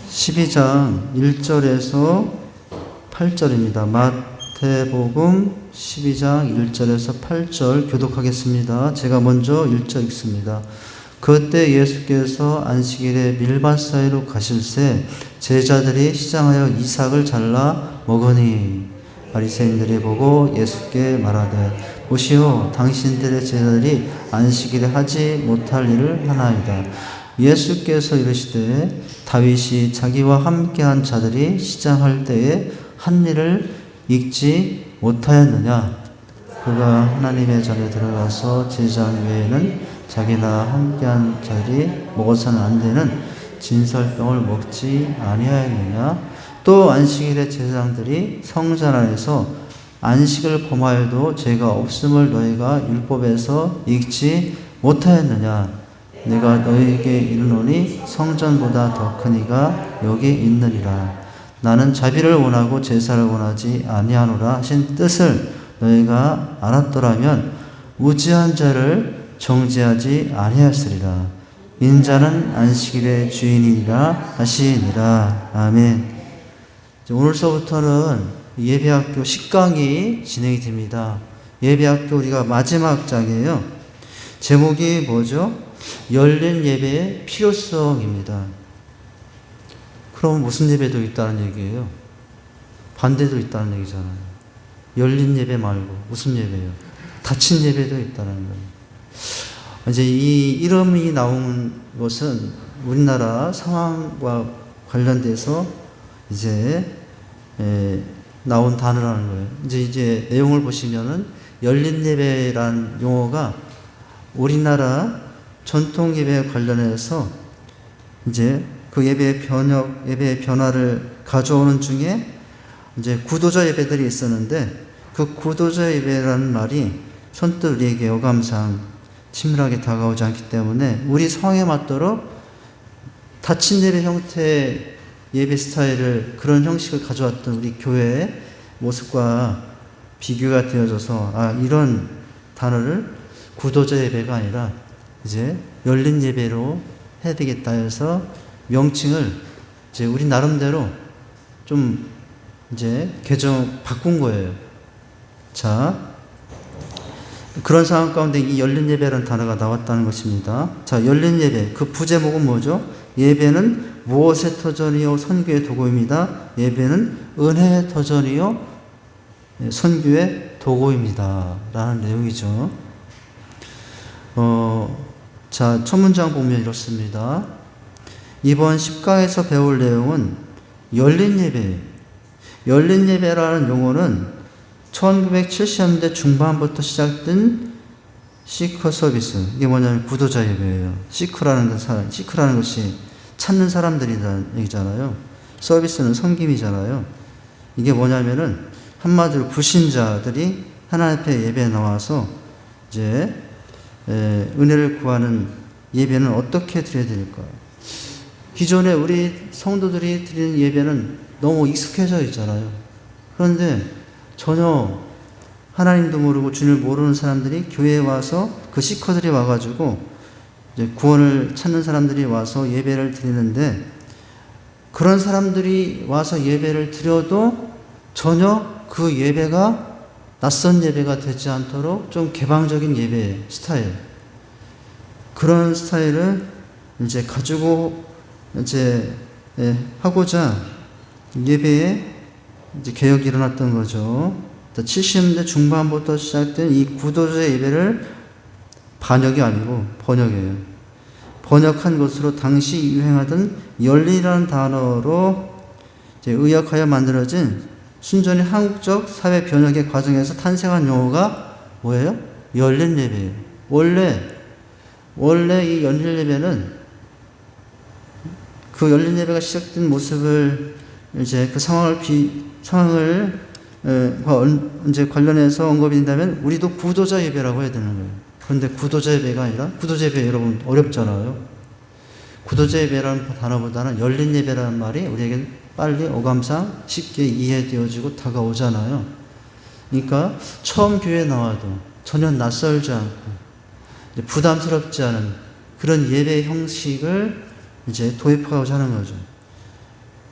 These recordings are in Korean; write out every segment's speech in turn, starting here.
12장 1절에서 8절입니다. 마태복음 12장 1절에서 8절 교독하겠습니다. 제가 먼저 1절 읽습니다. 그때 예수께서 안식일에 밀밭 사이로 가실새 제자들이 시장하여 이삭을 잘라 먹으니 바리새인들이 보고 예수께 말하되 보시오 당신들의 제자들이 안식일에 하지 못할 일을 하나이다. 예수께서 이르시되 다윗이 자기와 함께한 자들이 시장할 때에 한 일을 잊지 못하였느냐? 그가 하나님의 전에 들어가서 제사장 외에는 자기나 함께한 자들이 먹어서는 안 되는 진설병을 먹지 아니하였느냐? 또 안식일에 제사장들이 성전 안에서 안식을 범하여도 죄가 없음을 너희가 율법에서 읽지 못하였느냐? 내가 너희에게 이르노니 성전보다 더 큰 이가 여기 있느니라. 나는 자비를 원하고 제사를 원하지 아니하노라 하신 뜻을 너희가 알았더라면 무지한 자를 정죄하지 아니하였으리라. 인자는 안식일의 주인이라 하시니라. 아멘. 오늘서부터는 예배학교 10강이 진행이 됩니다. 예배학교 우리가 마지막 장이에요. 제목이 뭐죠? 열린 예배의 필요성입니다. 그럼 무슨 예배도 있다는 얘기예요? 반대도 있다는 얘기잖아요. 열린 예배 말고 무슨 예배예요? 닫힌 예배도 있다는 거예요. 이제 이 이름이 나온 것은 우리나라 상황과 관련돼서 이제 나온 단어라는 거예요. 이제 내용을 보시면은 열린 예배란 용어가 우리나라 전통 예배에 관련해서 이제 그 예배의 변화를 가져오는 중에 이제 구도자 예배들이 있었는데 그 구도자 예배라는 말이 선뜻 우리에게 어감상 친밀하게 다가오지 않기 때문에 우리 상황에 맞도록 닫힌 예배 형태의 예배 스타일을 그런 형식을 가져왔던 우리 교회의 모습과 비교가 되어져서 이런 단어를 구도자 예배가 아니라 이제 열린 예배로 해야 되겠다 해서 명칭을 이제 우리 나름대로 좀 이제 바꾼 거예요. 자, 그런 상황 가운데 이 열린 예배라는 단어가 나왔다는 것입니다. 자, 열린 예배. 그 부제목은 뭐죠? 예배는 무엇의 터전이요 선교의 도구입니다. 예배는 은혜의 터전이요 선교의 도구입니다. 라는 내용이죠. 자, 첫 문장 보면 이렇습니다. 이번 10강에서 배울 내용은 열린 예배. 열린 예배라는 용어는 1970년대 중반부터 시작된 시커 서비스. 이게 뭐냐면 구도자 예배예요. 시크라는 것이 찾는 사람들이라는 얘기잖아요. 서비스는 섬김이잖아요. 이게 뭐냐면은 한마디로 불신자들이 하나님 앞에 예배에 나와서 이제 은혜를 구하는 예배는 어떻게 드려야 될까? 기존에 우리 성도들이 드리는 예배는 너무 익숙해져 있잖아요. 그런데 전혀 하나님도 모르고 주님을 모르는 사람들이 교회에 와서 그 시커들이 와가지고 이제 구원을 찾는 사람들이 와서 예배를 드리는데 그런 사람들이 와서 예배를 드려도 전혀 그 예배가 낯선 예배가 되지 않도록 좀 개방적인 예배 스타일. 그런 스타일을 이제 가지고 이제 하고자 예배에 이제 개혁이 일어났던 거죠. 70년대 중반부터 시작된 이 구도자 예배를 반역이 아니고 번역이에요. 번역한 것으로 당시 유행하던 열린이라는 단어로 이제 의역하여 만들어진 순전히 한국적 사회 변혁의 과정에서 탄생한 용어가 뭐예요? 열린 예배예요. 원래 이 열린 예배는 그 열린 예배가 시작된 모습을 이제 그 상황을 이제 관련해서 언급이 된다면 우리도 구도자 예배라고 해야 되는 거예요. 그런데 구도자 예배가 아니라 구도자 예배 여러분 어렵잖아요. 구도자 예배라는 단어보다는 열린 예배라는 말이 우리에게 빨리 어감상 쉽게 이해되어지고 다가오잖아요. 그러니까 처음 교회에 나와도 전혀 낯설지 않고 부담스럽지 않은 그런 예배 형식을 이제 도입하고자 하는 거죠.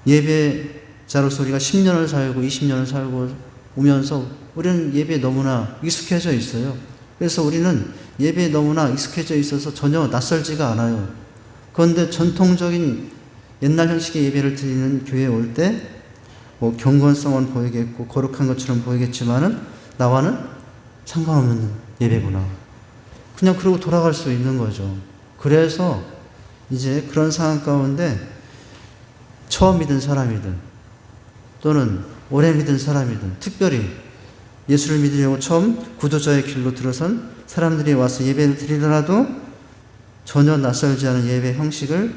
예배자로서 우리가 10년을 살고 20년을 살고 오면서 우리는 예배에 너무나 익숙해져 있어요. 그래서 우리는 예배에 너무나 익숙해져 있어서 전혀 낯설지가 않아요. 그런데 전통적인 옛날 형식의 예배를 드리는 교회에 올 때 뭐 경건성은 보이겠고 거룩한 것처럼 보이겠지만은 나와는 상관없는 예배구나. 그냥 그러고 돌아갈 수 있는 거죠. 그래서 이제 그런 상황 가운데 처음 믿은 사람이든 또는 오래 믿은 사람이든 특별히 예수를 믿으려고 처음 구도자의 길로 들어선 사람들이 와서 예배를 드리더라도 전혀 낯설지 않은 예배 형식을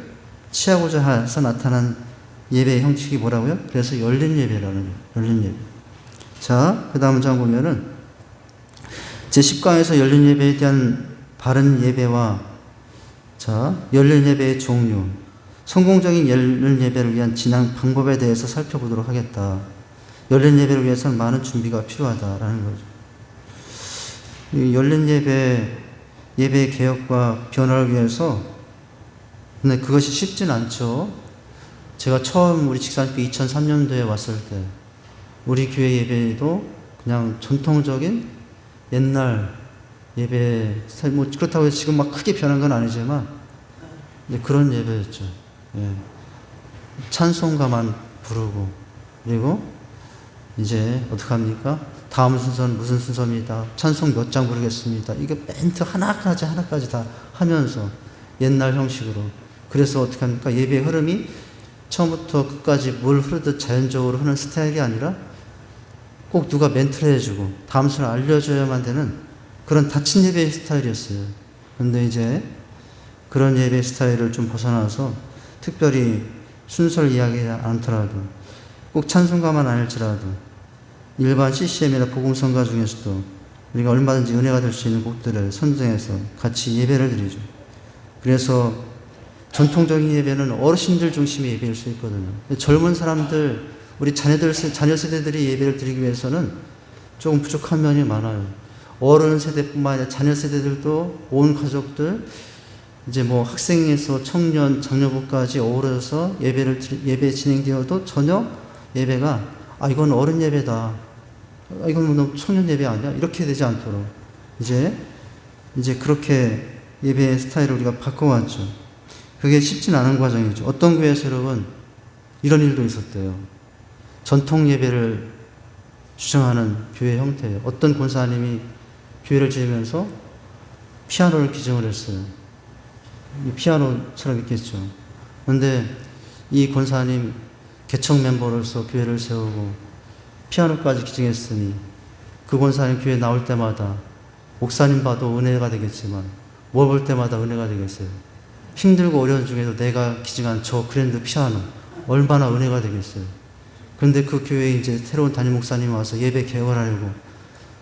취하고자 해서 나타난 예배의 형식이 뭐라고요? 그래서 열린 예배라는 거예요. 열린 예배. 자, 그 다음 문장 보면은 제10강에서 열린 예배에 대한 바른 예배와 자, 열린 예배의 종류, 성공적인 열린 예배를 위한 진행 방법에 대해서 살펴보도록 하겠다. 열린 예배를 위해서는 많은 준비가 필요하다라는 거죠. 이 열린 예배의 개혁과 변화를 위해서 근데 그것이 쉽진 않죠. 제가 처음 우리 직산교회 2003년도에 왔을 때 우리 교회 예배도 그냥 전통적인 옛날 예배 스타일, 뭐 그렇다고 해서 지금 막 크게 변한 건 아니지만 그런 예배였죠. 예. 찬송가만 부르고 그리고 이제 어떡합니까? 다음 순서는 무슨 순서입니다. 찬송 몇 장 부르겠습니다. 이게 멘트 하나까지 다 하면서 옛날 형식으로. 그래서 어떡합니까? 예배 흐름이 처음부터 끝까지 물 흐르듯 자연적으로 흐르는 스타일이 아니라 꼭 누가 멘트를 해주고 다음 순서를 알려줘야만 되는 그런 닫힌 예배의 스타일이었어요. 그런데 이제 그런 예배 스타일을 좀 벗어나서 특별히 순서를 이야기하지 않더라도 꼭 찬송가만 아닐지라도 일반 CCM이나 복음성가 중에서도 우리가 얼마든지 은혜가 될 수 있는 곡들을 선정해서 같이 예배를 드리죠. 그래서 전통적인 예배는 어르신들 중심의 예배일 수 있거든요. 젊은 사람들, 우리 자녀 세대들이 예배를 드리기 위해서는 조금 부족한 면이 많아요. 어른 세대뿐만 아니라 자녀 세대들도 온 가족들, 이제 뭐 학생에서 청년, 장녀부까지 어우러져서 예배 진행되어도 전혀 예배가, 이건 어른 예배다. 이건 뭐 청년 예배 아니야? 이렇게 되지 않도록. 이제 그렇게 예배의 스타일을 우리가 바꿔왔죠. 그게 쉽진 않은 과정이죠. 어떤 교회에서 여러분, 이런 일도 있었대요. 전통 예배를 주장하는 교회 형태예요. 어떤 권사님이 교회를 지으면서 피아노를 기증을 했어요. 피아노처럼 있겠죠. 그런데 이 권사님 개척 멤버로서 교회를 세우고 피아노까지 기증했으니 그 권사님 교회 나올 때마다 목사님 봐도 은혜가 되겠지만 뭘 볼 때마다 은혜가 되겠어요. 힘들고 어려운 중에도 내가 기증한 저 그랜드 피아노 얼마나 은혜가 되겠어요. 그런데 그 교회에 이제 새로운 담임 목사님이 와서 예배 개혁을 하려고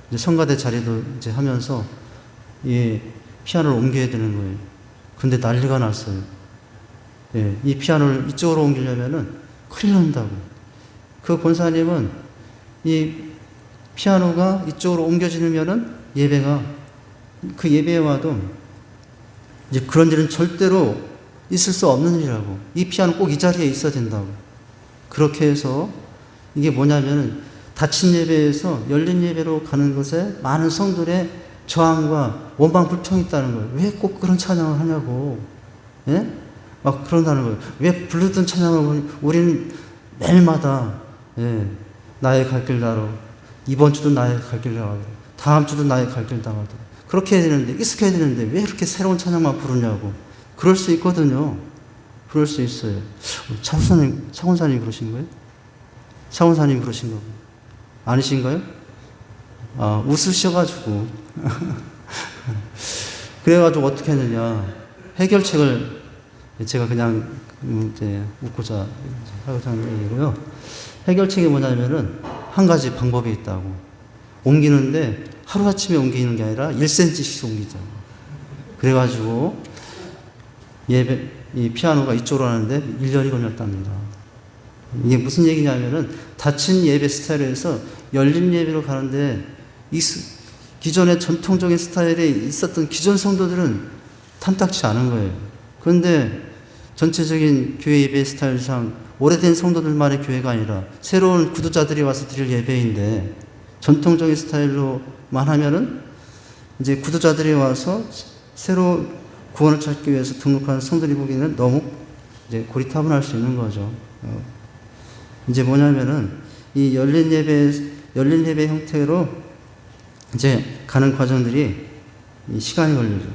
이제 성가대 자리도 이제 하면서 이 피아노를 옮겨야 되는 거예요. 근데 난리가 났어요. 예, 이 피아노를 이쪽으로 옮기려면은 큰일 난다고. 그 권사님은 이 피아노가 이쪽으로 옮겨지면은 예배가 그 예배에 와도 이제 그런 일은 절대로 있을 수 없는 일이라고. 이 피아노 꼭 이 자리에 있어야 된다고. 그렇게 해서 이게 뭐냐면은 닫힌 예배에서 열린 예배로 가는 것에 많은 성들의 저항과 원망 불평이 있다는 거예요. 왜 꼭 그런 찬양을 하냐고. 예? 막 그런다는 거예요. 왜 부르던 찬양을 우리는 매일마다 예, 나의 갈 길 나로 이번 주도 나의 갈 길 나가고 다음 주도 나의 갈 길 나가도 그렇게 해야 되는데 익숙해야 되는데 왜 이렇게 새로운 찬양만 부르냐고. 그럴 수 있거든요. 그럴 수 있어요. 차원사님 그러신 거예요? 차원사님 그러신 거고 아니신가요? 웃으셔가지고 그래가지고 어떻게 했느냐 해결책을 제가 그냥 이제 웃고자 하고자 하는 얘기고요. 해결책이 뭐냐면은 한 가지 방법이 있다고. 옮기는데 하루아침에 옮기는 게 아니라 1cm씩 옮기자. 그래가지고 이 피아노가 이쪽으로 하는데 1년이 걸렸답니다. 이게 무슨 얘기냐면은 닫힌 예배 스타일에서 열린 예배로 가는데 기존의 전통적인 스타일에 있었던 기존 성도들은 탐탁치 않은 거예요. 그런데 전체적인 교회 예배 스타일상 오래된 성도들만의 교회가 아니라 새로운 구도자들이 와서 드릴 예배인데 전통적인 스타일로만 하면은 이제 구도자들이 와서 새로 구원을 찾기 위해서 등록한 성도들이 보기에는 너무 이제 고리타분할 수 있는 거죠. 이제 뭐냐면은 이 열린 예배 형태로 이제 가는 과정들이 시간이 걸리죠.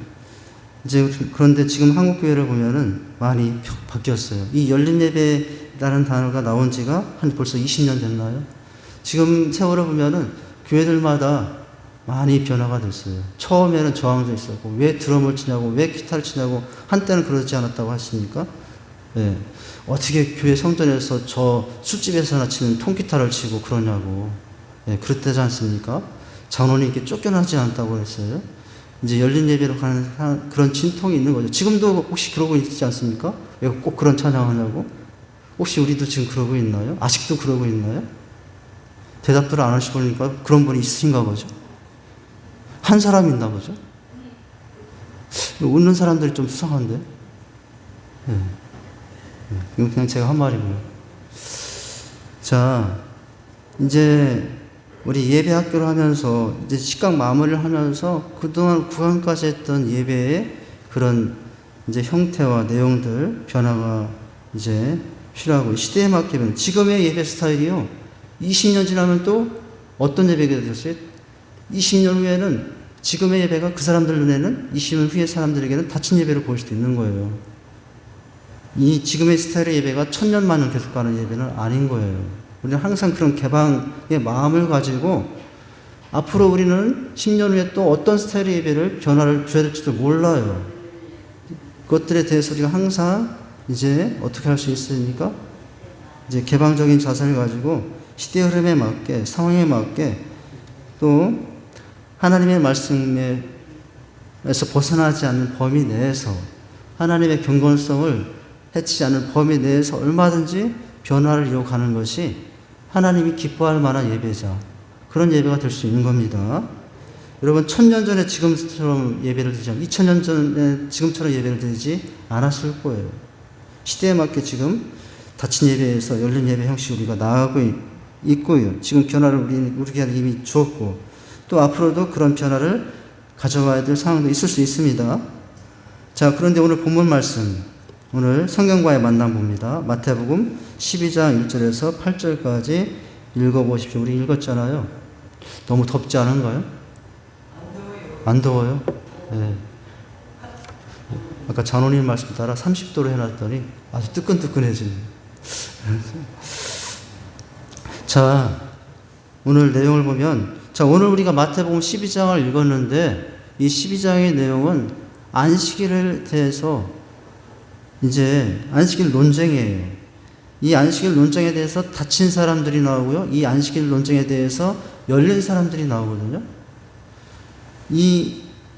이제 그런데 지금 한국 교회를 보면은 많이 바뀌었어요. 이 열린 예배라는 단어가 나온 지가 한 벌써 20년 됐나요? 지금 세월을 보면은 교회들마다 많이 변화가 됐어요. 처음에는 저항도 있었고, 왜 드럼을 치냐고, 왜 기타를 치냐고, 한때는 그러지 않았다고 하십니까? 네. 어떻게 교회 성전에서 저 술집에서나 치는 통기타를 치고 그러냐고. 네, 그랬다지 않습니까? 장로님 이렇게 쫓겨나지 않다고 했어요. 이제 열린 예배로 가는 그런 진통이 있는 거죠. 지금도 혹시 그러고 있지 않습니까? 왜 꼭 그런 찬양하냐고? 혹시 우리도 지금 그러고 있나요? 아직도 그러고 있나요? 대답들을 안 하시보니까 그런 분이 있으신가 보죠. 한 사람 있나 보죠. 웃는 사람들이 좀 수상한데. 네. 이건 그냥 제가 한 말이고요. 자, 이제 우리 예배 학교를 하면서 이제 식강 마무리를 하면서 그동안 구간까지 했던 예배의 그런 이제 형태와 내용들 변화가 이제 필요하고, 시대에 맞게 지금의 예배 스타일이요. 20년 지나면 또 어떤 예배가 되겠어요? 20년 후에는 지금의 예배가 그 사람들 눈에는 20년 후의 사람들에게는 닫힌 예배를 보일 수도 있는 거예요. 이 지금의 스타일의 예배가 1000년만을 계속 가는 예배는 아닌 거예요. 우리는 항상 그런 개방의 마음을 가지고 앞으로 우리는 10년 후에 또 어떤 스타일의 예배를 변화를 줘야 될지도 몰라요. 그것들에 대해서 우리가 항상 이제 어떻게 할 수 있습니까? 이제 개방적인 자세를 가지고 시대 흐름에 맞게, 상황에 맞게, 또 하나님의 말씀에서 벗어나지 않는 범위 내에서 하나님의 경건성을 해치지 않는 범위 내에서 얼마든지 변화를 이어가는 것이 하나님이 기뻐할 만한 예배자, 그런 예배가 될 수 있는 겁니다. 여러분, 1000년 전에 지금처럼 예배를 드리지 않고 2000년 전에 지금처럼 예배를 드리지 않았을 거예요. 시대에 맞게 지금 닫힌 예배에서 열린 예배 형식 우리가 나아가고 있고요. 지금 변화를 우리가 이미 주었고, 또 앞으로도 그런 변화를 가져가야 될 상황도 있을 수 있습니다. 자, 그런데 오늘 본문 말씀, 오늘 성경과의 만남 봅니다. 마태복음 12장 1절에서 8절까지 읽어보십시오. 우리 읽었잖아요. 너무 덥지 않은가요? 안 더워요? 네. 아까 장로님 말씀 따라 30도로 해놨더니 아주 뜨끈뜨끈해지네요. 자, 오늘 내용을 보면, 자, 오늘 우리가 마태복음 12장을 읽었는데 이 12장의 내용은 안식일에 대해서 이제 안식일 논쟁이에요. 이 안식일 논쟁에 대해서 닫힌 사람들이 나오고요. 이 안식일 논쟁에 대해서 열린 사람들이 나오거든요.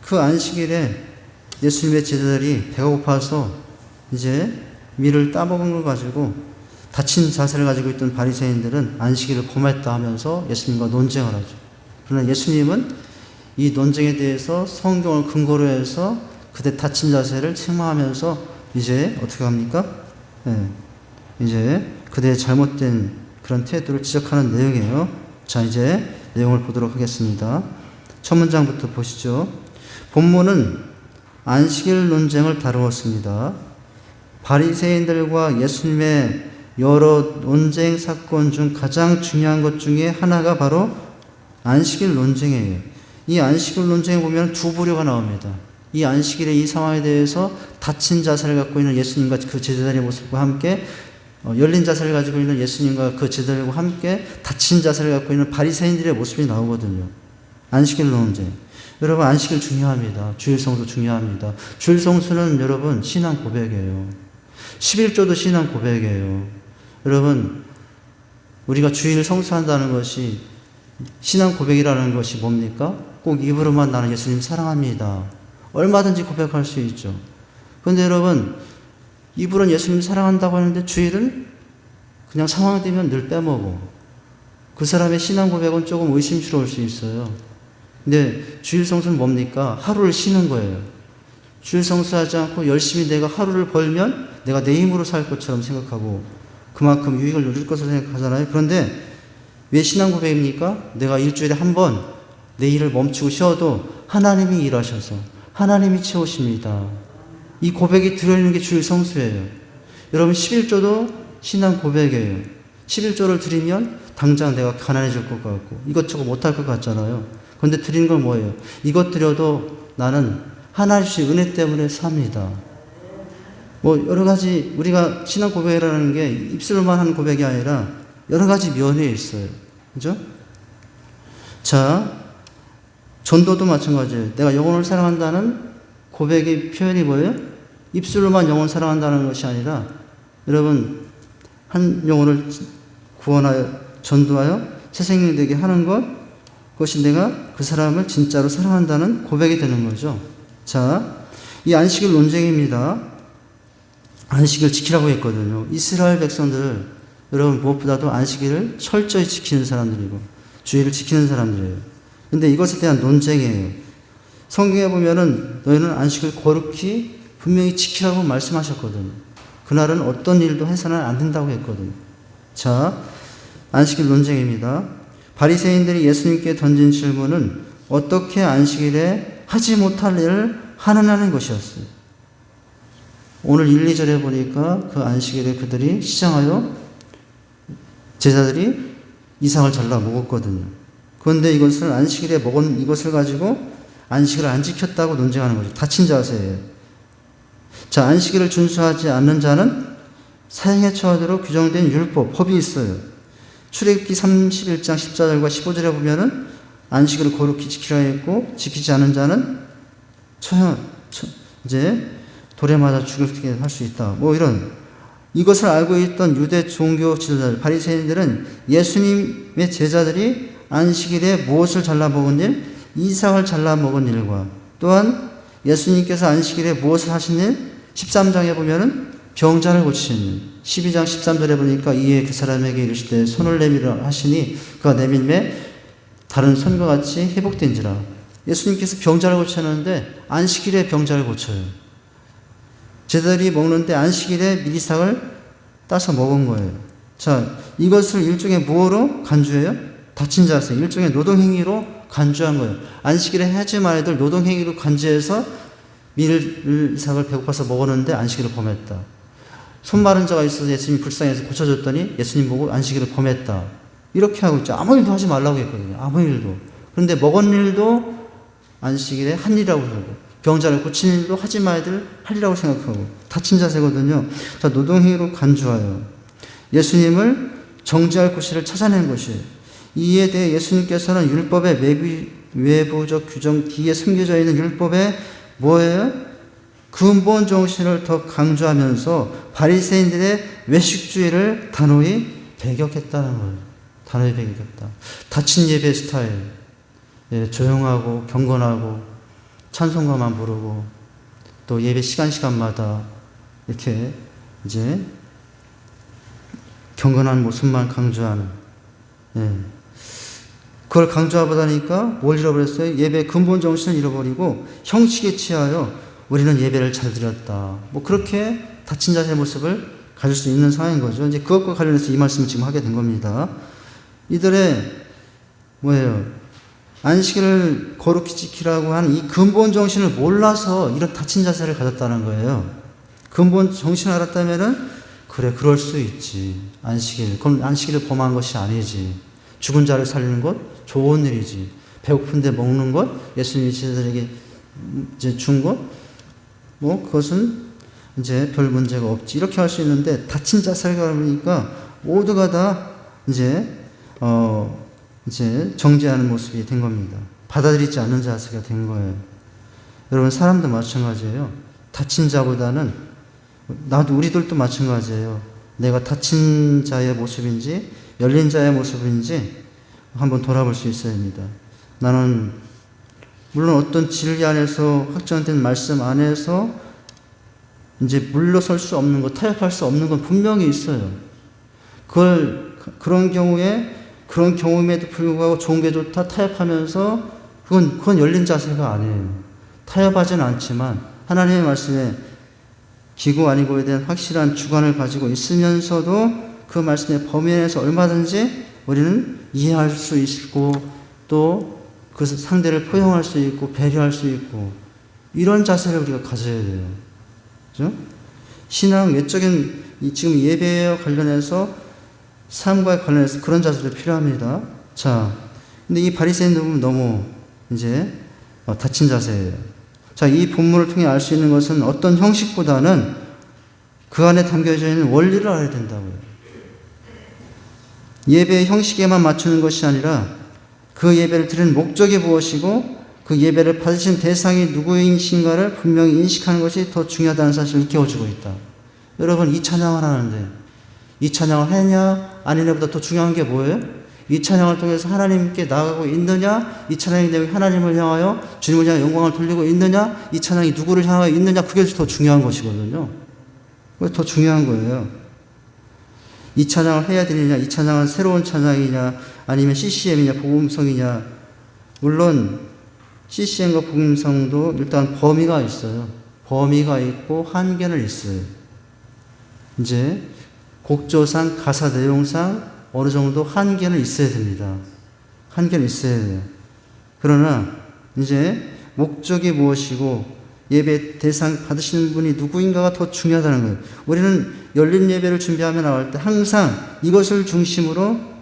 그 안식일에 예수님의 제자들이 배가 고파서 이제 밀을 따먹은 걸 가지고 닫힌 자세를 가지고 있던 바리새인들은 안식일을 범했다 하면서 예수님과 논쟁을 하죠. 그러나 예수님은 이 논쟁에 대해서 성경을 근거로 해서 그들 닫힌 자세를 책망하면서 이제 어떻게 합니까? 네. 이제 그들의 잘못된 그런 태도를 지적하는 내용이에요. 자, 이제 내용을 보도록 하겠습니다. 첫 문장부터 보시죠. 본문은 안식일 논쟁을 다루었습니다. 바리새인들과 예수님의 여러 논쟁 사건 중 가장 중요한 것 중에 하나가 바로 안식일 논쟁이에요. 이 안식일 논쟁에 보면 두 부류가 나옵니다. 이 안식일의 이 상황에 대해서 닫힌 자세를 갖고 있는 예수님과 그 제자들의 모습과 함께 열린 자세를 가지고 있는 예수님과 그 제자들과 함께 닫힌 자세를 갖고 있는 바리새인들의 모습이 나오거든요. 안식일 논쟁. 여러분, 안식일 중요합니다. 주일 성수 중요합니다. 주일 성수는 여러분 신앙 고백이에요. 11조도 신앙 고백이에요. 여러분, 우리가 주일 성수한다는 것이 신앙 고백이라는 것이 뭡니까? 꼭 입으로만 나는 예수님 사랑합니다. 얼마든지 고백할 수 있죠. 그런데 여러분, 입으로는 예수님 사랑한다고 하는데 주일은 그냥 상황 되면 늘 빼먹어. 그 사람의 신앙 고백은 조금 의심스러울 수 있어요. 근데 주일 성수는 뭡니까? 하루를 쉬는 거예요. 주일 성수하지 않고 열심히 내가 하루를 벌면 내가 내 힘으로 살 것처럼 생각하고, 그만큼 유익을 누릴 것으로 생각하잖아요. 그런데 왜 신앙 고백입니까? 내가 일주일에 한 번 내 일을 멈추고 쉬어도 하나님이 일하셔서 하나님이 채우십니다. 이 고백이 들어있는 게 주일 성수예요. 여러분 11조도 신앙 고백이에요. 11조를 드리면 당장 내가 가난해질 것 같고 이것저것 못할 것 같잖아요. 그런데 드리는 건 뭐예요? 이것 드려도 나는 하나님 주신 은혜 때문에 삽니다. 뭐 여러 가지 우리가 신앙 고백이라는 게 입술로만 하는 고백이 아니라 여러 가지 면이 있어요. 그죠? 자, 전도도 마찬가지예요. 내가 영혼을 사랑한다는 고백의 표현이 뭐예요? 입술로만 영혼을 사랑한다는 것이 아니라 여러분 한 영혼을 구원하여 전도하여 새 생명이 되게 하는 것, 그것이 내가 그 사람을 진짜로 사랑한다는 고백이 되는 거죠. 자, 이 안식일 논쟁입니다. 안식일 지키라고 했거든요. 이스라엘 백성들 여러분 무엇보다도 안식일을 철저히 지키는 사람들이고 주의를 지키는 사람들이에요. 근데 이것에 대한 논쟁이에요. 성경에 보면은 너희는 안식을 거룩히 분명히 지키라고 말씀하셨거든요. 그날은 어떤 일도 해서는 안 된다고 했거든요. 자, 안식일 논쟁입니다. 바리새인들이 예수님께 던진 질문은 어떻게 안식일에 하지 못할 일을 하느냐는 것이었어요. 오늘 1, 2절에 보니까 그 안식일에 그들이 시장하여 제자들이 이삭을 잘라 먹었거든요. 그런데 이것을 안식일에 먹은 이것을 가지고 안식일을 안 지켰다고 논쟁하는 거죠. 다친 자세예요. 자, 안식일을 준수하지 않는 자는 사형에 처하도록 규정된 율법, 법이 있어요. 출애굽기 31장 14절과 15절에 보면은 안식일을 거룩히 지키라 했고 지키지 않은 자는 이제 돌에 맞아 죽게 할 수 있다. 뭐 이런 이것을 알고 있던 유대 종교 지도자들, 바리새인들은 예수님의 제자들이 안식일에 무엇을 잘라 먹은 일, 이삭을 잘라 먹은 일과 또한 예수님께서 안식일에 무엇을 하신 일, 13장에 보면은 병자를 고치신 일, 12장 13절에 보니까 이에 그 사람에게 이르시되 손을 내밀어 하시니 그가 내밀매 다른 손과 같이 회복된지라. 예수님께서 병자를 고쳤는데 안식일에 병자를 고쳐요. 제자들이 먹는데 안식일에 밀이삭을 따서 먹은 거예요. 자, 이것을 일종의 무엇으로 간주해요? 다친 자세, 일종의 노동행위로 간주한 거예요. 안식일에 하지 말아야 될 노동행위로 간주해서 밀이삭을 배고파서 먹었는데 안식일을 범했다. 손 마른 자가 있어서 예수님이 불쌍해서 고쳐줬더니 예수님 보고 안식일을 범했다. 이렇게 하고 있죠. 아무 일도 하지 말라고 했거든요. 아무 일도. 그런데 먹은 일도 안식일에 한 일이라고 하고 병자를 고치는 일도 하지 말아야 될 할 일이라고 생각하고 다친 자세거든요. 자, 노동행위로 간주하여 예수님을 정죄할 구실을 찾아낸 것이에요. 이에 대해 예수님께서는 율법의 외부적 규정 뒤에 숨겨져 있는 율법의 뭐예요? 근본 정신을 더 강조하면서 바리새인들의 외식주의를 단호히 배격했다는 거예요. 단호히 배격했다. 다친 예배 스타일, 예, 조용하고 경건하고 찬송가만 부르고 또 예배 시간마다 이렇게 이제 경건한 모습만 강조하는, 예. 그걸 강조하다 보니까 뭘 잃어버렸어요? 예배의 근본 정신을 잃어버리고 형식에 취하여 우리는 예배를 잘 드렸다. 뭐 그렇게 다친 자세의 모습을 가질 수 있는 상황인 거죠. 이제 그것과 관련해서 이 말씀을 지금 하게 된 겁니다. 이들의 뭐예요? 안식일을 거룩히 지키라고 하는 이 근본 정신을 몰라서 이런 다친 자세를 가졌다는 거예요. 근본 정신을 알았다면은 그래, 그럴 수 있지. 안식일. 그럼 안식일을 범한 것이 아니지. 죽은 자를 살리는 것 좋은 일이지. 배고픈데 먹는 것, 예수님이 제자들에게 이제 준 것, 뭐 그것은 이제 별 문제가 없지. 이렇게 할 수 있는데 다친 자세가 보니까 모두가 다 이제 정죄하는 모습이 된 겁니다. 받아들이지 않는 자세가 된 거예요. 여러분 사람도 마찬가지예요. 다친 자보다는 우리들도 마찬가지예요. 내가 다친 자의 모습인지 열린 자의 모습인지 한번 돌아볼 수 있어야 합니다. 나는 물론 어떤 진리 안에서 확정된 말씀 안에서 이제 물러설 수 없는 것, 타협할 수 없는 건 분명히 있어요. 그런 경우임에도 불구하고 좋은 게 좋다 타협하면서 그건 열린 자세가 아니에요. 타협하지는 않지만 하나님의 말씀에 기고 아니고에 대한 확실한 주관을 가지고 있으면서도 그 말씀의 범위 내에서 얼마든지 우리는 이해할 수 있고 또 그 상대를 포용할 수 있고 배려할 수 있고 이런 자세를 우리가 가져야 돼요. 그죠? 신앙 외적인 지금 예배와 관련해서 삶과 관련해서 그런 자세도 필요합니다. 자, 근데 이 바리새인들 보면 너무 이제 다친 자세예요. 자, 이 본문을 통해 알 수 있는 것은 어떤 형식보다는 그 안에 담겨져 있는 원리를 알아야 된다고요. 예배의 형식에만 맞추는 것이 아니라 그 예배를 드리는 목적이 무엇이고 그 예배를 받으신 대상이 누구인신가를 분명히 인식하는 것이 더 중요하다는 사실을 일깨워주고 있다. 여러분, 이 찬양을 하는데 이 찬양을 했냐 아니냐보다 더 중요한 게 뭐예요? 이 찬양을 통해서 하나님께 나아가고 있느냐, 이 찬양이 내가 하나님을 향하여 주님을 향해 영광을 돌리고 있느냐, 이 찬양이 누구를 향하여 있느냐, 그게 더 중요한 것이거든요. 그게 더 중요한 거예요. 이 찬양을 해야 되느냐, 이 찬양은 새로운 찬양이냐, 아니면 CCM이냐, 복음성이냐. 물론 CCM과 복음성도 일단 범위가 있어요. 범위가 있고 한계는 있어요. 이제 곡조상, 가사 내용상 어느 정도 한계는 있어야 됩니다. 한계는 있어야 돼요. 그러나 이제 목적이 무엇이고 예배 대상 받으시는 분이 누구인가가 더 중요하다는 거예요. 우리는 열린 예배를 준비하며 나올 때 항상 이것을 중심으로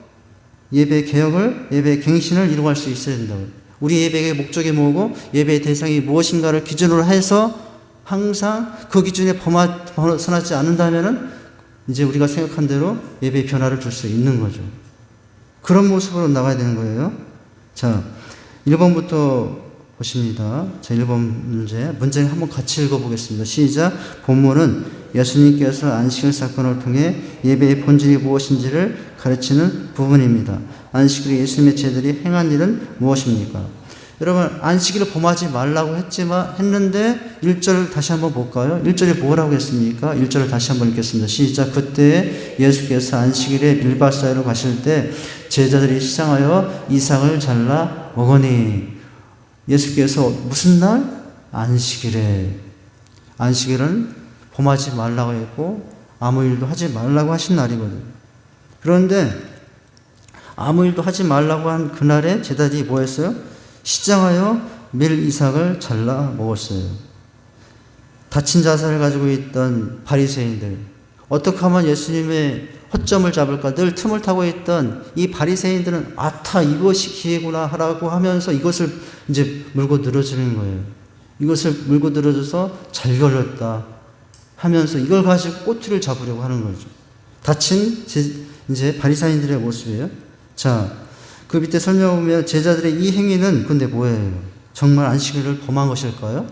예배 개혁을, 예배 갱신을 이루어갈 수 있어야 된다고요. 우리 예배의 목적이 뭐고 예배의 대상이 무엇인가를 기준으로 해서 항상 그 기준에 벗어나지 않는다면은 이제 우리가 생각한 대로 예배의 변화를 줄 수 있는 거죠. 그런 모습으로 나가야 되는 거예요. 자, 1번부터 보십니다. 자, 1번 문제 한번 같이 읽어보겠습니다. 시작. 본문은 예수님께서 안식일 사건을 통해 예배의 본질이 무엇인지를 가르치는 부분입니다. 안식일에 예수님의 제자들이 행한 일은 무엇입니까? 여러분, 안식일을 범하지 말라고 했는데 1절 다시 한번 볼까요? 1절에 뭐라고 했습니까? 1절을 다시 한번 읽겠습니다. 시작. 그때 예수께서 안식일에 밀밭 사이로 가실 때 제자들이 시장하여 이삭을 잘라 먹으니. 예수께서 무슨 날? 안식일에. 안식일은 범하지 말라고 했고 아무 일도 하지 말라고 하신 날이거든요. 그런데 아무 일도 하지 말라고 한 그날에 제자들이 뭐 했어요? 시장하여 밀 이삭을 잘라 먹었어요. 다친 자세를 가지고 있던 바리새인들, 어떻게 하면 예수님의 허점을 잡을까 늘 틈을 타고 있던 이 바리새인들은 아타 이것이 기회구나 하라고 하면서 이것을 이제 물고 늘어지는 거예요. 이것을 물고 늘어져서 잘 걸렸다 하면서 이걸 가지고 꼬투리를 잡으려고 하는 거죠. 다친 이제 바리새인들의 모습이에요. 자, 그 밑에 설명을 보면 제자들의 이 행위는 근데 뭐예요? 정말 안식일을 범한 것일까요?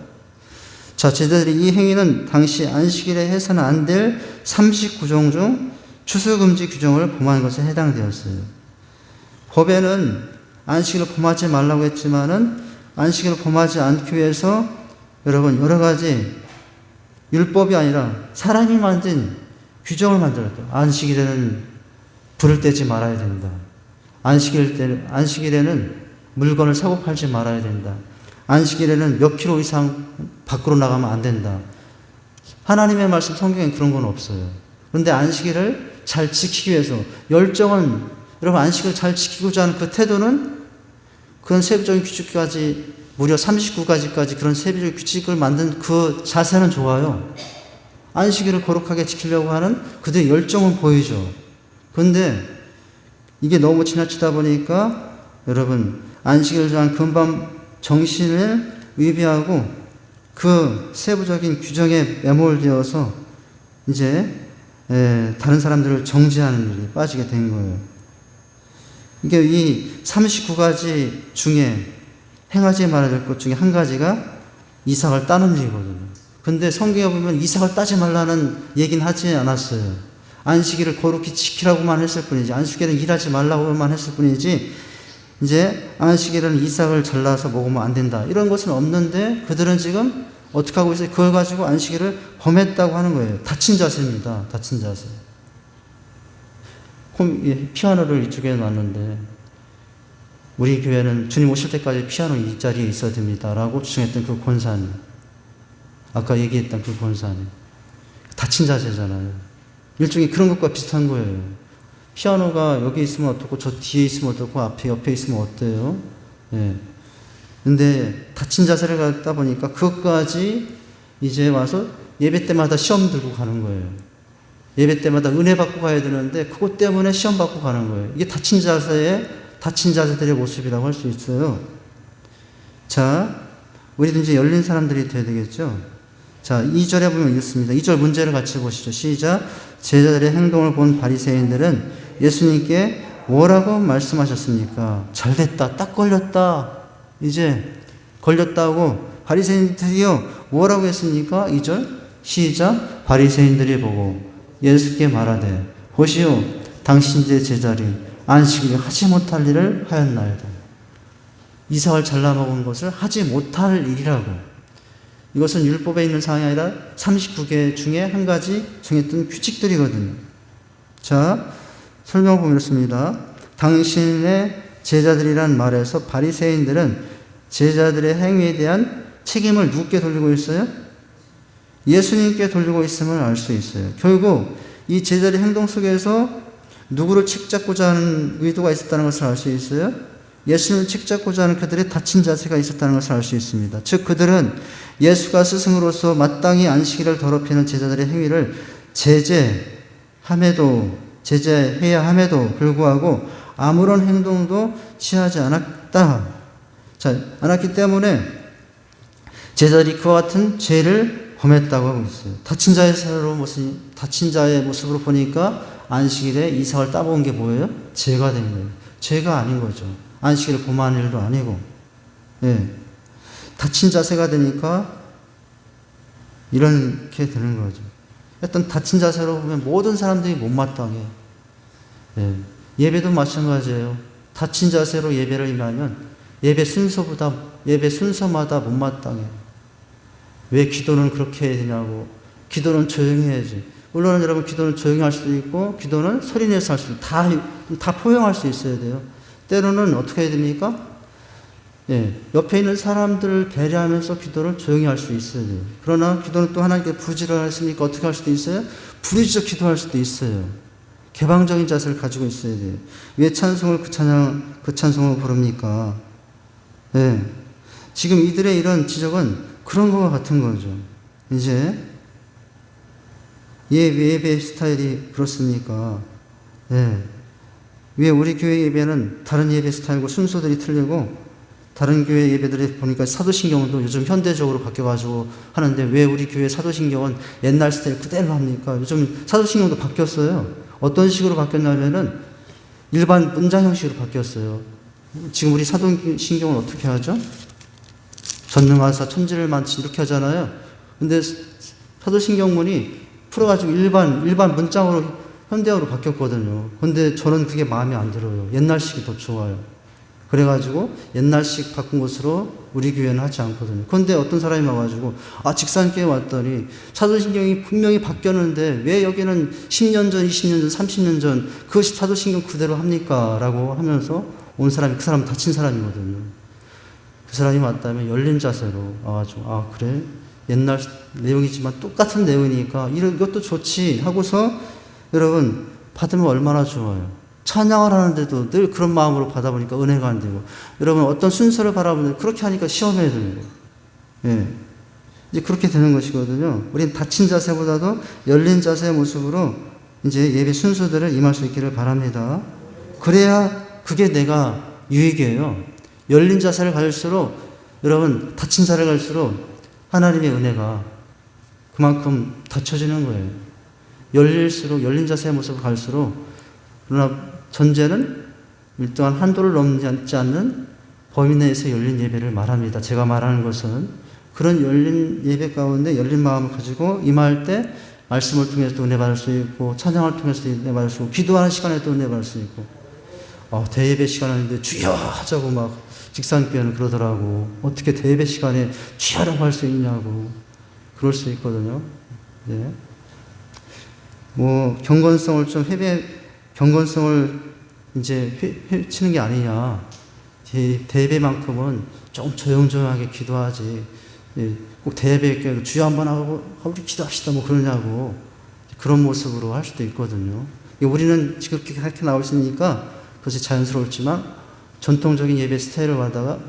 자, 제자들의 이 행위는 당시 안식일에 해서는 안 될 39종 중 추수금지 규정을 범한 것에 해당되었어요. 법에는 안식일을 범하지 말라고 했지만은 안식일을 범하지 않기 위해서 여러분 여러 가지 율법이 아니라 사람이 만든 규정을 만들었다. 안식일에는 불을 떼지 말아야 된다. 안식일에는 물건을 사고 팔지 말아야 된다. 안식일에는 몇 킬로 이상 밖으로 나가면 안 된다. 하나님의 말씀 성경엔 그런 건 없어요. 그런데 안식일을 잘 지키기 위해서 열정은 여러분 안식을 잘 지키고자 하는 그 태도는 그런 세부적인 규칙까지 무려 39가지까지 그런 세부적인 규칙을 만든 그 자세는 좋아요. 안식일을 거룩하게 지키려고 하는 그들의 열정은 보이죠. 그런데 이게 너무 지나치다 보니까 여러분 안식일을 위한 근본 정신을 위배하고 그 세부적인 규정에 매몰되어서 이제 다른 사람들을 정죄하는 일이 빠지게 된 거예요. 이게 이 39가지 중에 행하지 말아야 될 것 중에 한 가지가 이삭을 따는 일이거든요. 근데 성경에 보면 이삭을 따지 말라는 얘기는 하지 않았어요. 안식일을 거룩히 지키라고만 했을 뿐이지, 안식일은 일하지 말라고만 했을 뿐이지, 이제 안식일은 이삭을 잘라서 먹으면 안 된다. 이런 것은 없는데 그들은 지금 어떻게 하고 있어요? 그걸 가지고 안식일을 범했다고 하는 거예요. 다친 자세입니다. 다친 자세. 피아노를 이쪽에 놨는데 우리 교회는 주님 오실 때까지 피아노 이 자리에 있어야 됩니다. 라고 주장했던 그 권사님. 아까 얘기했던 그 권사님. 다친 자세잖아요. 일종의 그런 것과 비슷한 거예요. 피아노가 여기 있으면 어떻고 저 뒤에 있으면 어떻고 앞에 옆에 있으면 어때요? 예. 근데 닫힌 자세를 갖다 보니까 그것까지 이제 와서 예배 때마다 시험 들고 가는 거예요. 예배 때마다 은혜 받고 가야 되는데 그것 때문에 시험 받고 가는 거예요. 이게 닫힌 자세들의 모습이라고 할 수 있어요. 자, 우리도 이제 열린 사람들이 돼야 되겠죠. 자, 2절에 보면 읽습니다. 2절 문제를 같이 보시죠. 시작. 제자들의 행동을 본 바리새인들은 예수님께 뭐라고 말씀하셨습니까? 잘됐다. 딱 걸렸다. 이제 걸렸다고 바리새인들이요. 뭐라고 했습니까? 2절 시작. 바리새인들이 보고 예수께 말하되 보시오 당신의 제자리 안식일에 하지 못할 일을 하였나이다. 이삭을 잘라먹은 것을 하지 못할 일이라고. 이것은 율법에 있는 사항이 아니라 39개 중에 한 가지 정했던 규칙들이거든요. 자, 설명을 보면 이렇습니다. 당신의 제자들이란 말에서 바리새인들은 제자들의 행위에 대한 책임을 누구께 돌리고 있어요? 예수님께 돌리고 있음을 알 수 있어요. 결국 이 제자들의 행동 속에서 누구를 책잡고자 하는 의도가 있었다는 것을 알 수 있어요. 예수님을 책잡고자 하는 그들의 닫힌 자세가 있었다는 것을 알 수 있습니다. 즉 그들은 예수가 스승으로서 마땅히 안식일을 더럽히는 제자들의 행위를 제재해야 함에도 불구하고 아무런 행동도 취하지 않았다. 자, 않았기 때문에 제자들이 그와 같은 죄를 범했다고 하고 있어요. 닫힌 자의 모습으로 보니까 안식일에 이삭을 따먹은 게 뭐예요? 죄가 된 거예요. 죄가 아닌 거죠. 안식일을 범하는 일도 아니고. 예. 닫힌 자세가 되니까 이렇게 되는 거죠. 어떤 닫힌 자세로 보면 모든 사람들이 못마땅해. 예. 예배도 마찬가지예요. 닫힌 자세로 예배를 임하면 예배 순서마다 못마땅해. 왜 기도는 그렇게 해야 되냐고. 기도는 조용히 해야지. 물론 여러분 기도는 조용히 할 수도 있고 기도는 소리 내서 할 수도 있고 다 포용할 수 있어야 돼요. 때로는 어떻게 해야 됩니까? 예, 옆에 있는 사람들을 배려하면서 기도를 조용히 할 수 있어야 돼요. 그러나 기도는 또 하나님께 부지런을 했으니까 어떻게 할 수도 있어요? 부르짖어 기도할 수도 있어요. 개방적인 자세를 가지고 있어야 돼요. 왜 찬송을 그 찬송을 부릅니까? 예, 지금 이들의 이런 지적은 그런 것과 같은 거죠. 이제 예배 스타일이 그렇습니까? 예. 왜 우리 교회 예배는 다른 예배 스타일과 순서들이 틀리고 다른 교회 예배들이 보니까 사도신경도 요즘 현대적으로 바뀌어가지고 하는데 왜 우리 교회 사도신경은 옛날 스타일 그대로 합니까? 요즘 사도신경도 바뀌었어요. 어떤 식으로 바뀌었냐면은 일반 문장 형식으로 바뀌었어요. 지금 우리 사도신경은 어떻게 하죠? 전능하사 천지를 만치 이렇게 하잖아요. 근데 사도신경문이 풀어가지고 일반 문장으로 현대어로 바뀌었거든요. 근데 저는 그게 마음에 안 들어요. 옛날식이 더 좋아요. 그래가지고 옛날식 바꾼 것으로 우리 교회는 하지 않거든요. 그런데 어떤 사람이 와가지고 직산교회 왔더니 사도신경이 분명히 바뀌었는데 왜 여기는 10년 전, 20년 전, 30년 전 그것이 사도신경 그대로 합니까? 라고 하면서 온 사람이 그 사람은 다친 사람이거든요. 그 사람이 왔다면 열린 자세로 와가지고 그래? 옛날 내용이지만 똑같은 내용이니까 이것도 좋지 하고서 여러분 받으면 얼마나 좋아요. 찬양을 하는데도 늘 그런 마음으로 받아보니까 은혜가 안 되고 여러분 어떤 순서를 바라보는데 그렇게 하니까 시험해야 되는 거예요. 예. 이제 그렇게 되는 것이거든요. 우리는 닫힌 자세보다도 열린 자세의 모습으로 이제 예배 순서들을 임할 수 있기를 바랍니다. 그래야 그게 내가 유익이에요. 열린 자세를 가질수록 여러분 닫힌 자세를 갈수록 하나님의 은혜가 그만큼 닫혀지는 거예요. 열린 자세의 모습을 갈수록 그러나 전제는 일정한 한도를 넘지 않는 범위 내에서 열린 예배를 말합니다. 제가 말하는 것은 그런 열린 예배 가운데 열린 마음을 가지고 임할 때 말씀을 통해서도 은혜 받을 수 있고 찬양을 통해서도 은혜 받을 수 있고 기도하는 시간에도 은혜 받을 수 있고 대예배 시간인데 주여 하자고 막 직산교회는 그러더라고. 어떻게 대예배 시간에 주여라고 할 수 있냐고. 그럴 수 있거든요. 네. 경건성을 이제 해치는 게 아니냐. 대예배만큼은 좀 조용조용하게 기도하지. 꼭 대예배 주여 한번 하고 우리 기도합시다 뭐 그러냐고. 그런 모습으로 할 수도 있거든요. 우리는 지금 그렇게 나올 수 있으니까 그것이 자연스러웠지만 전통적인 예배 스타일을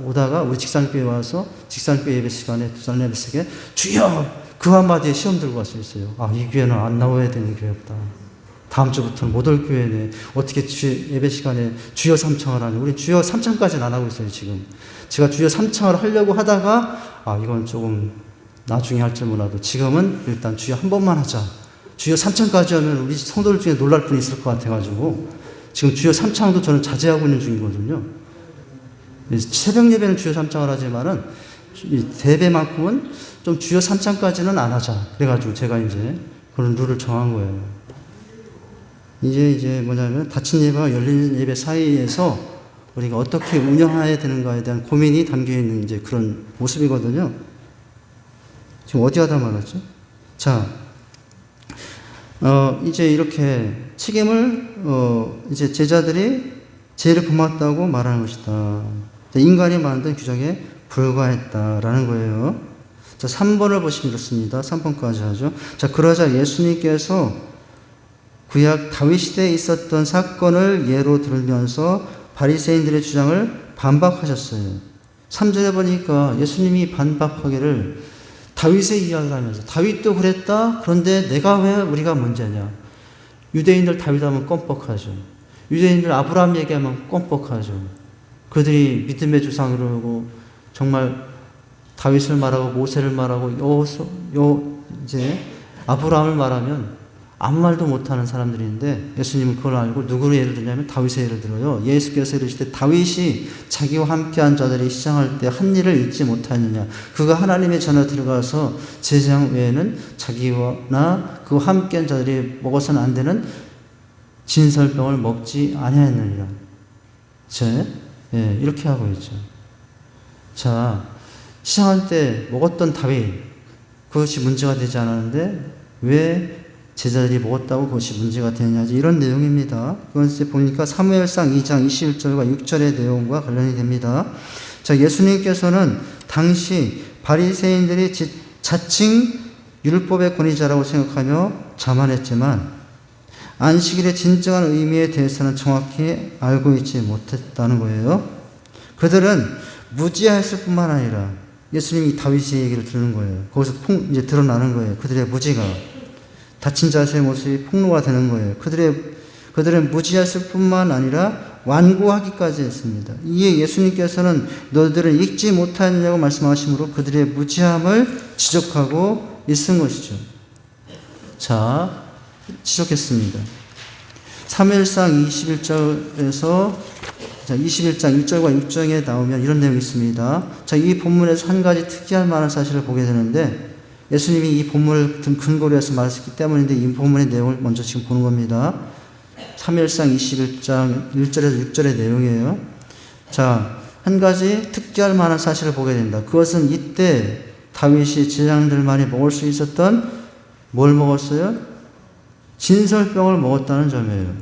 오다가 우리 직산교회 와서 직산교회 예배 시간에 두산 예배 시간에 주여 그 한마디에 시험 들고 갈 수 있어요. 아, 이 교회는 안 나와야 되는 교회보다. 다음 주부터는 못 올 교회네. 어떻게 예배 시간에 주여 삼창을 하냐. 우리 주여 삼창까지는 안 하고 있어요, 지금. 제가 주여 삼창을 하려고 하다가, 아, 이건 조금 나중에 할지 몰라도 지금은 일단 주여 한 번만 하자. 주여 삼창까지 하면 우리 성도들 중에 놀랄 분이 있을 것 같아가지고, 지금 주여 삼창도 저는 자제하고 있는 중이거든요. 새벽 예배는 주여 삼창을 하지만은, 대배만큼은 좀 주여 삼창까지는 안 하자. 그래가지고 제가 이제 그런 룰을 정한 거예요. 이제 뭐냐면 닫힌 예배와 열린 예배 사이에서 우리가 어떻게 운영해야 되는가에 대한 고민이 담겨 있는 이제 그런 모습이거든요. 지금 어디 하다 말았죠? 자, 이제 이렇게 책임을 이제 제자들이 죄를 범했다고 말하는 것이다. 인간이 만든 규정에 불과했다라는 거예요. 자, 3번을 보시면 이렇습니다. 3번까지 하죠. 자, 그러자 예수님께서 구약 다윗 시대에 있었던 사건을 예로 들면서 바리새인들의 주장을 반박하셨어요. 3절에 보니까 예수님이 반박하기를 다윗의 이야기를 하면서 다윗도 그랬다. 그런데 내가 왜 우리가 문제냐. 유대인들 다윗 하면 껌뻑하죠. 유대인들 아브라함 얘기하면 껌뻑하죠. 그들이 믿음의 주상으로 정말 다윗을 말하고 모세를 말하고 이제 아브라함을 말하면 아무 말도 못하는 사람들인데 예수님은 그걸 알고 누구를 예를 들냐면 다윗의 예를 들어요. 예수께서 이르시되 다윗이 자기와 함께한 자들이 시장할 때 한 일을 잊지 못하느냐. 그가 하나님의 전에 들어가서 제사장 외에는 자기와 그와 함께한 자들이 먹어서는 안 되는 진설병을 먹지 아니하였느니라. 이렇게 하고 있죠. 자, 시장할 때 먹었던 다윗, 그것이 문제가 되지 않았는데 왜 제자들이 먹었다고 그것이 문제가 되느냐, 이런 내용입니다. 그것을 보니까 사무엘상 2장 21절과 6절의 내용과 관련이 됩니다. 자, 예수님께서는 당시 바리새인들이 자칭 율법의 권위자라고 생각하며 자만했지만 안식일의 진정한 의미에 대해서는 정확히 알고 있지 못했다는 거예요. 그들은 무지했을 뿐만 아니라 예수님이 다윗의 얘기를 들은 거예요. 거기서 이제 드러나는 거예요. 그들의 무지가. 다친 자세의 모습이 폭로가 되는 거예요. 그들은 무지했을 뿐만 아니라 완고하기까지 했습니다. 이에 예수님께서는 너희들은 읽지 못하느냐고 말씀하시므로 그들의 무지함을 지적하고 있은 것이죠. 자, 지적했습니다. 사무엘상 21절에서 21장 1절과 6절에 나오면 이런 내용이 있습니다. 자, 이 본문에서 한 가지 특이할 만한 사실을 보게 되는데 예수님이 이 본문을 근거로 해서 말했기 때문인데 이 본문의 내용을 먼저 지금 보는 겁니다. 사무엘상 21장 1절에서 6절의 내용이에요. 자, 한 가지 특이할 만한 사실을 보게 됩니다. 그것은 이때 다윗이 제사장들만이 먹을 수 있었던 뭘 먹었어요? 진설병을 먹었다는 점이에요.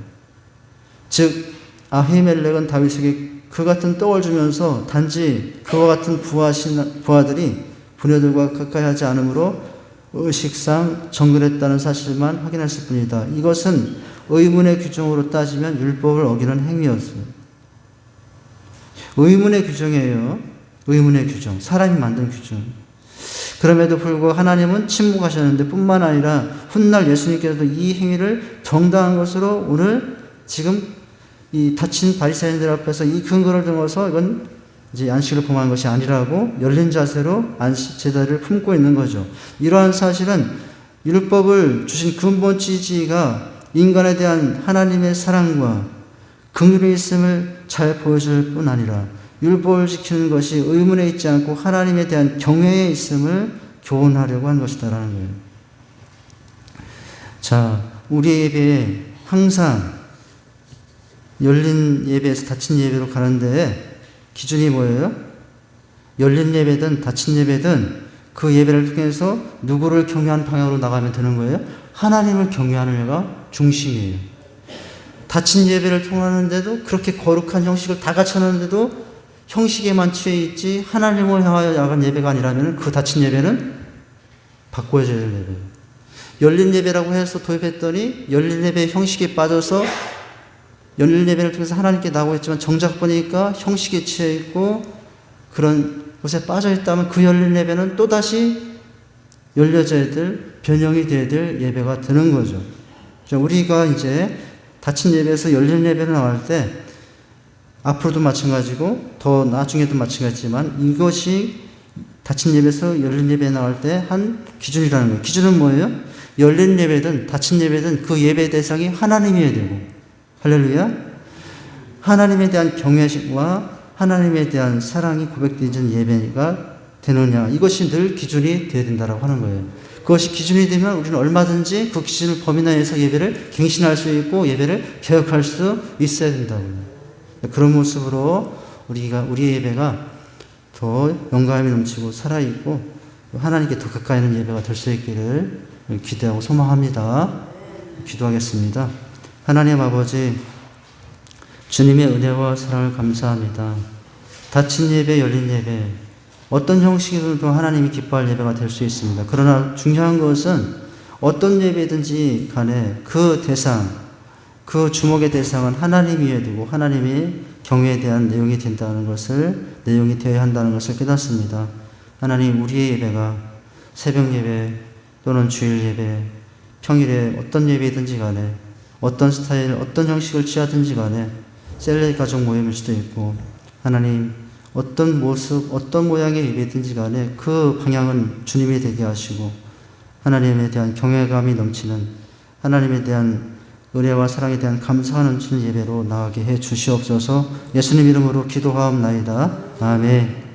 즉 아히멜렉은 다윗에게 그 같은 떡을 주면서 단지 그와 같은 부하들이 부녀들과 가까이 하지 않으므로 의식상 정결했다는 사실만 확인했을 뿐이다. 이것은 의문의 규정으로 따지면 율법을 어기는 행위였어요. 의문의 규정이에요. 의문의 규정. 사람이 만든 규정. 그럼에도 불구하고 하나님은 침묵하셨는데 뿐만 아니라 훗날 예수님께서도 이 행위를 정당한 것으로 오늘 지금 이 다친 바리새인들 앞에서 이 근거를 들어서 이건 이제 안식을 범한 것이 아니라고 열린 자세로 안식 제자를 품고 있는 거죠. 이러한 사실은 율법을 주신 근본 취지가 인간에 대한 하나님의 사랑과 긍휼이 있음을 잘 보여줄 뿐 아니라 율법을 지키는 것이 의문에 있지 않고 하나님에 대한 경외에 있음을 교훈하려고 한 것이다라는 거예요. 자, 우리 예배에 항상 열린 예배에서 닫힌 예배로 가는데 기준이 뭐예요? 열린 예배든 닫힌 예배든 그 예배를 통해서 누구를 경외하는 방향으로 나가면 되는 거예요? 하나님을 경외하는 예가 중심이에요. 닫힌 예배를 통하는데도 그렇게 거룩한 형식을 다 갖춰놨는데도 형식에만 취해 있지 하나님을 향하여 나간 예배가 아니라면 그 닫힌 예배는 바꿔야 될 예배예요. 열린 예배라고 해서 도입했더니 열린 예배 형식에 빠져서 열린 예배를 통해서 하나님께 나오고 있지만 정작 보니까 형식에 취해 있고 그런 곳에 빠져 있다면 그 열린 예배는 또다시 열려져야 될, 변형이 되어야 될 예배가 되는 거죠. 우리가 이제 닫힌 예배에서 열린 예배로 나갈 때 앞으로도 마찬가지고 더 나중에도 마찬가지지만 이것이 닫힌 예배에서 열린 예배에 나갈 때 한 기준이라는 거예요. 기준은 뭐예요? 열린 예배든 닫힌 예배든 그 예배 대상이 하나님이어야 되고, 할렐루야, 하나님에 대한 경외와 하나님에 대한 사랑이 고백되는 예배가 되느냐, 이것이 늘 기준이 되어야 된다고 하는 거예요. 그것이 기준이 되면 우리는 얼마든지 그 기준을 범위 내에서 예배를 갱신할 수 있고 예배를 개혁할 수 있어야 된다고요. 그런 모습으로 우리의 예배가 더 영감이 넘치고 살아있고 하나님께 더 가까이 있는 예배가 될 수 있기를 기대하고 소망합니다. 기도하겠습니다. 하나님 아버지, 주님의 은혜와 사랑을 감사합니다. 닫힌 예배, 열린 예배, 어떤 형식으로도 하나님이 기뻐할 예배가 될 수 있습니다. 그러나 중요한 것은 어떤 예배든지 간에 그 대상, 그 주목의 대상은 하나님이어야 되고 하나님의 경외에 대한 내용이 된다는 것을, 내용이 되어야 한다는 것을 깨닫습니다. 하나님, 우리의 예배가 새벽 예배 또는 주일 예배, 평일에 어떤 예배든지 간에 어떤 스타일, 어떤 형식을 취하든지 간에 셀레 가족 모임일 수도 있고, 하나님 어떤 모습, 어떤 모양의 예배든지 간에 그 방향은 주님이 되게 하시고 하나님에 대한 경외감이 넘치는, 하나님에 대한 은혜와 사랑에 대한 감사가 넘치는 예배로 나아가게 해 주시옵소서. 예수님 이름으로 기도하옵나이다. 아멘.